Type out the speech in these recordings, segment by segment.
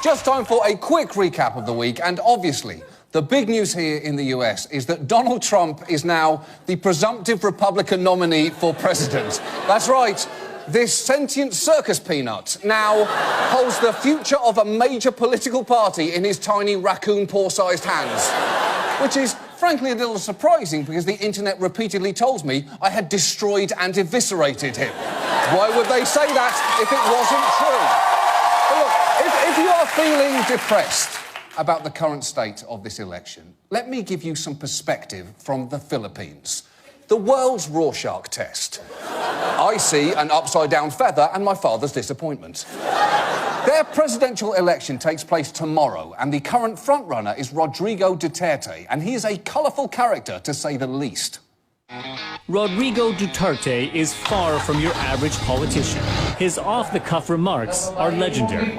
Just time for a quick recap of the week, and obviously, the big news here in the US is that Donald Trump is now the presumptive Republican nominee for president. That's right. This sentient circus peanut now holds the future of a major political party in his tiny raccoon paw-sized hands. Which is, frankly, a little surprising because the internet repeatedly told me I had destroyed and eviscerated him. Why would they say that if it wasn't true? But look, if you are feeling depressed about the current state of this election, let me give you some perspective from the Philippines. The world's Rorschach test. I see an upside-down feather and my father's disappointment. Their presidential election takes place tomorrow, and the current frontrunner is Rodrigo Duterte, and he is a colourful character, to say the least. Rodrigo Duterte is far from your average politician. His off-the-cuff remarks are legendary.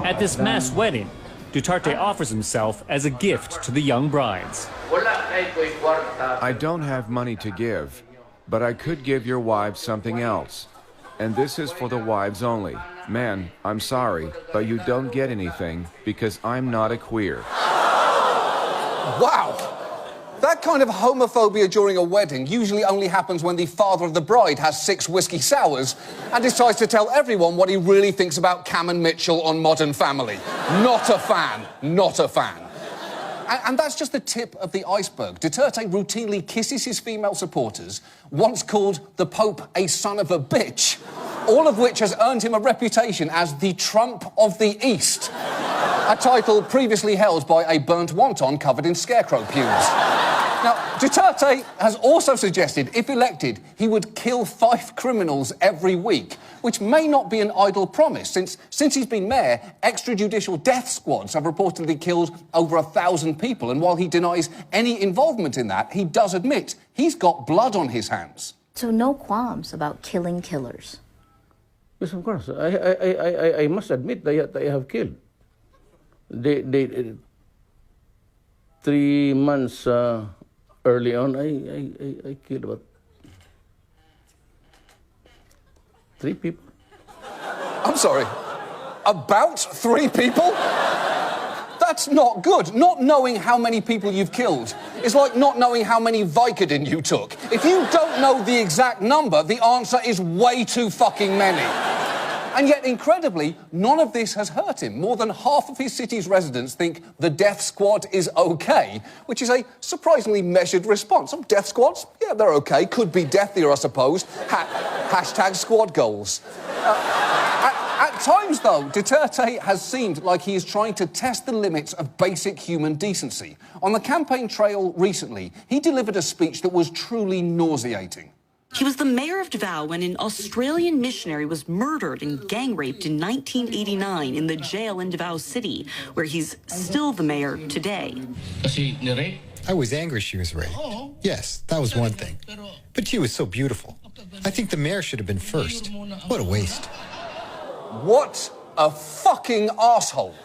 At this mass wedding, Duterte offers himself as a gift to the young brides. I don't have money to give, but I could give your wives something else. And this is for the wives only. Man, I'm sorry, but you don't get anything because I'm not a queer. Wow! That kind of homophobia during a wedding usually only happens when the father of the bride has 6 whiskey sours and decides to tell everyone what he really thinks about Cam and Mitchell on Modern Family. Not a fan. Not a fan. And that's just the tip of the iceberg. Duterte routinely kisses his female supporters, once called the Pope a son of a bitch, all of which has earned him a reputation as the Trump of the East, a title previously held by a burnt wonton covered in scarecrow pubes. Now, Duterte has also suggested, if elected, he would kill 5 criminals every week, which may not be an idle promise, since he's been mayor, extrajudicial death squads have reportedly killed over 1,000 people, and while he denies any involvement in that, he does admit he's got blood on his hands. So no qualms about killing killers? Yes, of course. I must admit that I have killed. They 3 months early on, I killed about 3 people. I'm sorry, about 3 people? That's not good. Not knowing how many people you've killed is like not knowing how many Vicodin you took. If you don't know the exact number, the answer is way too fucking many. And yet, incredibly, none of this has hurt him. More than half of his city's residents think the death squad is okay, which is a surprisingly measured response. Some death squads, yeah, they're okay. Could be deathier, I suppose. Hashtag squad goals. At times, though, Duterte has seemed like he is trying to test the limits of basic human decency. On the campaign trail recently, he delivered a speech that was truly nauseating. He was the mayor of Davao when an Australian missionary was murdered and gang-raped in 1989 in the jail in Davao City, where he's still the mayor today. I was angry she was raped. Yes, that was one thing. But she was so beautiful. I think the mayor should have been first. What a waste. What a fucking asshole.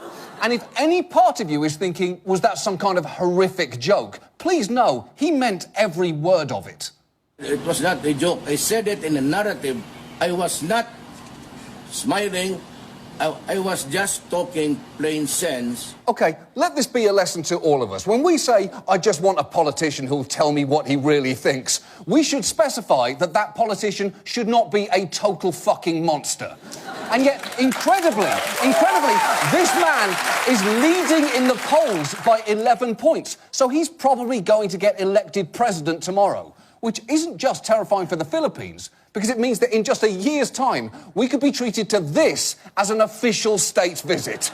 And if any part of you is thinking, was that some kind of horrific joke, please know he meant every word of it. It was not a joke. I said it in a narrative. I was not smiling. I was just talking plain sense. OK, let this be a lesson to all of us. When we say, I just want a politician who'll tell me what he really thinks, we should specify that that politician should not be a total fucking monster. And yet, incredibly, this man is leading in the polls by 11 points. So he's probably going to get elected president tomorrow, which isn't just terrifying for the Philippines, because it means that in just a year's time, we could be treated to this as an official state visit.